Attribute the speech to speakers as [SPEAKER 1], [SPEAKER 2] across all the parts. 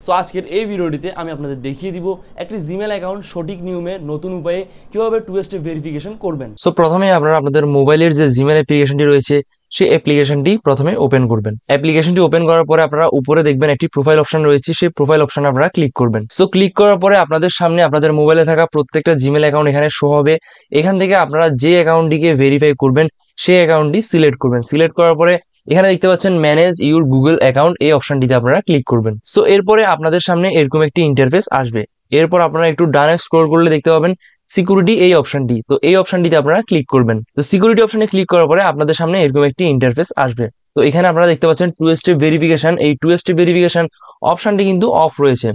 [SPEAKER 1] So আজকের এই ভিডিওটিতে আমি আপনাদের দেখিয়ে দিব একটি জিমেল অ্যাকাউন্ট সঠিক নিয়মে নতুন উপায়ে কিভাবে টু স্টেপ ভেরিফিকেশন করবেন। সো প্রথমে আপনারা আপনাদের মোবাইলের যে জিমেল অ্যাপ্লিকেশনটি রয়েছে সেই অ্যাপ্লিকেশনটি প্রথমে ওপেন করবেন। অ্যাপ্লিকেশনটি ওপেন করার পরে আপনারা উপরে দেখবেন একটি প্রোফাইল অপশন রয়েছে, সেই প্রোফাইল অপশনে আপনারা ক্লিক করবেন। সো ক্লিক করার পরে আপনাদের সামনে আপনাদের মোবাইলে থাকা প্রত্যেকটা জিমেল অ্যাকাউন্ট এখানে শো হবে। এখান থেকে আপনারা যে অ্যাকাউন্টটিকে ভেরিফাই করবেন সেই অ্যাকাউন্টটি সিলেক্ট করবেন। সিলেক্ট করার পরে এখানে দেখতে পাচ্ছেন ম্যানেজ ইউর গুগল অ্যাকাউন্ট, এই অপশনটিতে আপনারা ক্লিক করবেন। সো এরপরে আপনাদের সামনে এরকম একটি ইন্টারফেস আসবে। এরপর আপনারা একটু ডানে স্ক্রল করলে দেখতে পাবেন সিকিউরিটি, এই অপশনটি। তো এই অপশনটিতে আপনারা ক্লিক করবেন। তো সিকিউরিটি অপশনে ক্লিক করার পরে আপনাদের সামনে এরকম একটি ইন্টারফেস আসবে। তো এখানে আপনারা দেখতে পাচ্ছেন টু স্টেপ ভেরিফিকেশন, এই টু স্টেপ ভেরিফিকেশন অপশনটি কিন্তু অফ রয়েছে।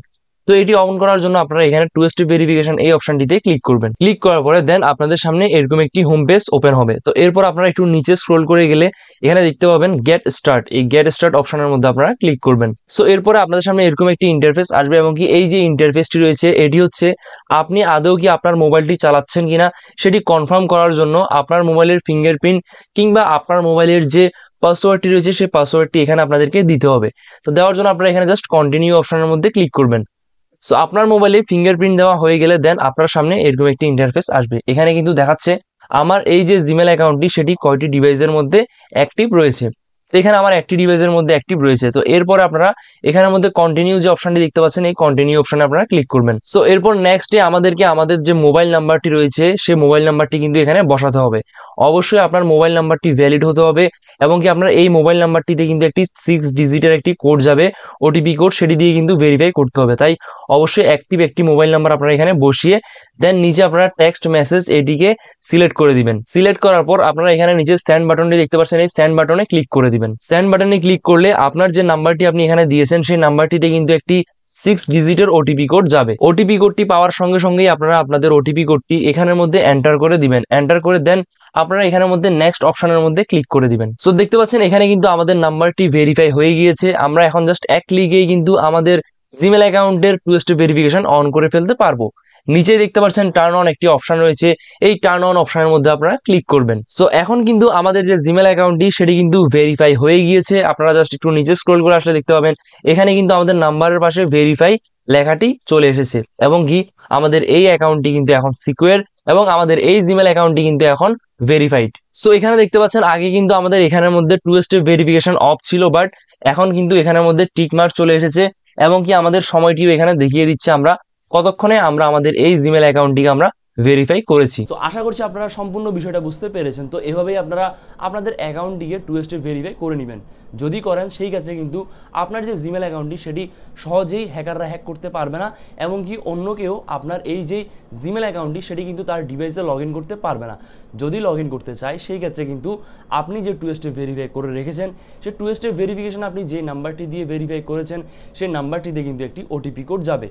[SPEAKER 1] তো এটি অন করার জন্য আপনারা এখানে টু স্টেপ ভেরিফিকেশন এই অপশনটিতে ক্লিক করবেন। ক্লিক করার পরে দেন আপনাদের সামনে এরকম একটি হোম পেজ ওপেন হবে। তো এরপর আপনারা একটু নিচে স্ক্রল করে গেলে এখানে দেখতে পাবেন গেট স্টার্ট, এই গেট স্টার্ট অপশনের মধ্যে আপনারা ক্লিক করবেন। সো এরপরে আপনাদের সামনে এরকম একটি ইন্টারফেস আসবে এবং কি এই যে ইন্টারফেসটি রয়েছে এটি হচ্ছে আপনি আদৌ কি আপনার মোবাইলটি চালাচ্ছেন কিনা সেটি কনফার্ম করার জন্য আপনার মোবাইলের ফিঙ্গারপ্রিন্ট কিংবা আপনার মোবাইলের যে পাসওয়ার্ডটি রয়েছে সেই পাসওয়ার্ডটি এখানে আপনাদেরকে দিতে হবে। তো দেওয়ার জন্য আপনারা এখানে জাস্ট কন্টিনিউ অপশনের মধ্যে ক্লিক করবেন। সো আপনার মোবাইলে ফিঙ্গারপ্রিন্ট দেওয়া হয়ে গেলে দেন আপনার সামনে এরকম একটি ইন্টারফেস আসবে। এখানে কিন্তু দেখাচ্ছে আমার এই যে জিমেল অ্যাকাউন্টটি সেটি কয়টি ডিভাইসের মধ্যে অ্যাক্টিভ রয়েছে। তো এখানে আমার একটি ডিভাইসের মধ্যে অ্যাক্টিভ রয়েছে। তো এরপর আপনারা এখানের মধ্যে কন্টিনিউ যে অপশনটি দেখতে পাচ্ছেন এই কন্টিনিউ অপশনে আপনারা ক্লিক করবেন। সো এরপর নেক্সটে আমাদেরকে আমাদের যে মোবাইল নাম্বারটি রয়েছে সেই মোবাইল নাম্বারটি কিন্তু এখানে বসাতে হবে। অবশ্যই আপনার মোবাইল নাম্বারটি ভ্যালিড হতে হবে এবং কি আপনার এই মোবাইল নাম্বারটিতে কিন্তু একটি 6 ডিজিটের একটি কোড যাবে, ওটিপি কোড, সেটি দিয়ে কিন্তু ভেরিফাই করতে হবে। তাই অবশ্যই অ্যাক্টিভ একটি মোবাইল নাম্বার আপনারা এখানে বসিয়ে দেন নিচে আপনারা টেক্সট মেসেজ এটিকে সিলেক্ট করে দিবেন। সিলেক্ট করার পর আপনারা এখানে নিচে সেন্ড বাটনটি দেখতে পাচ্ছেন, এই সেন্ড বাটনে ক্লিক করে দিবেন। সেন্ড বাটনে ক্লিক করলে আপনার যে নাম্বারটি আপনি এখানে দিয়েছেন সেই নাম্বারটিতে কিন্তু একটি 6 ডিজিটের ওটিপি কোড যাবে। ওটিপি কোডটি পাওয়ার সঙ্গে সঙ্গেই আপনারা আপনাদের ওটিপি কোডটি এখানের মধ্যে এন্টার করে দিবেন। এন্টার করে দেন আপনারা এখানের মধ্যে নেক্সট অপশনের মধ্যে ক্লিক করে দিবেন। সো দেখতে পাচ্ছেন এখানে কিন্তু আমাদের নাম্বারটি ভেরিফাই হয়ে গিয়েছে। আমরা এখন জাস্ট এক ক্লিকেই কিন্তু আমাদের জিমেল অ্যাকাউন্টের টু স্টেপ ভেরিফিকেশন অন করে ফেলতে পারবো। নিচে দেখতে পাচ্ছেন টার্ন অন একটি অপশন রয়েছে, এই টার্ন অন অপশনের মধ্যে আপনারা ক্লিক করবেন। সো এখন কিন্তু আমাদের যে জিমেল অ্যাকাউন্টটি সেটি কিন্তু ভেরিফাই হয়ে গিয়েছে। আপনারা জাস্ট একটু নিচে স্ক্রল করে আসলে দেখতে পাবেন এখানে কিন্তু আমাদের নাম্বারের পাশে ভেরিফাই লেখাটি চলে এসেছে এবং কি আমাদের এই অ্যাকাউন্টটি কিন্তু এখন সিকিউর এবং আমাদের এই জিমেল অ্যাকাউন্টটি কিন্তু এখন ভেরিফাইড। সো এখানে দেখতে পাচ্ছেন আগে কিন্তু আমাদের এখানের মধ্যে টু স্টেপ ভেরিফিকেশন অফ ছিল, বাট এখন কিন্তু এখানের মধ্যে টিক মার্ক চলে এসেছে এবং কি আমাদের সময়টিও এখানে দেখিয়ে দিচ্ছে আমরা কতক্ষণে আমরা আমাদের এই জিমেল অ্যাকাউন্টটিকে আমরা ভেরিফাই করেছি। তো আশা করছি আপনারা সম্পূর্ণ বিষয়টা বুঝতে পেরেছেন। তো এভাবেই আপনারা আপনাদের অ্যাকাউন্টটিকে টু স্টেপ ভেরিফাই করে নেবেন। যদি করেন সেই ক্ষেত্রে কিন্তু আপনার যে জিমেল অ্যাকাউন্টটি সেটি সহজেই হ্যাকাররা হ্যাক করতে পারবে না, এমনকি অন্য কেউ আপনার এই যে জিমেল অ্যাকাউন্টটি সেটি কিন্তু তার ডিভাইসে লগ ইন করতে পারবে না। যদি লগ ইন করতে চায় সেই ক্ষেত্রে কিন্তু আপনি যে টু স্টেপ ভেরিফাই করে রেখেছেন সেই টু স্টেপ ভেরিফিকেশন আপনি যে নাম্বারটি দিয়ে ভেরিফাই করেছেন সেই নাম্বারটিতে কিন্তু একটি ওটিপি কোড যাবে।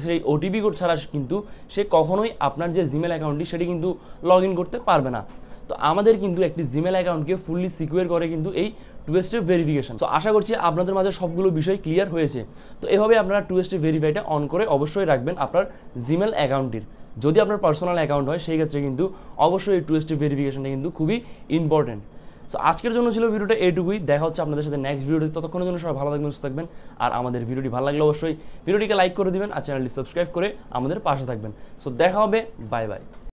[SPEAKER 1] সেই ওটিপি কোড ছাড়া কিন্তু সে কখনোই আপনার যে জিমেল অ্যাকাউন্টটি সেটি কিন্তু লগ ইন করতে পারবে না। তো আমাদের কিন্তু একটি জিমেল অ্যাকাউন্টকে ফুললি সিকিউর করে কিন্তু এই টু স্টেপ ভেরিফিকেশন। তো আশা করছি আপনাদের মাঝে সবগুলো বিষয় ক্লিয়ার হয়েছে। তো এভাবে আপনারা টু স্টেপ ভেরিফাইটা অন করে অবশ্যই রাখবেন আপনার জিমেল অ্যাকাউন্টটির। যদি আপনার পার্সোনাল অ্যাকাউন্ট হয় সেই ক্ষেত্রে কিন্তু অবশ্যই এই টু স্টেপ ভেরিফিকেশনটা কিন্তু খুবই ইম্পর্টেন্ট। সো আজকের জন্য ছিল ভিডিওটা এইটুকুই। দেখা হচ্ছে আপনাদের সাথে নেক্সট ভিডিওতে। ততক্ষণের জন্য সবাই ভালো থাকবেন, সুস্থ থাকবেন। আর আমাদের ভিডিওটি ভালো লাগলে অবশ্যই ভিডিওটিকে লাইক করে দিবেন আর চ্যানেলটি সাবস্ক্রাইব করে আমাদের পাশে থাকবেন। সো দেখা হবে, বাই বাই।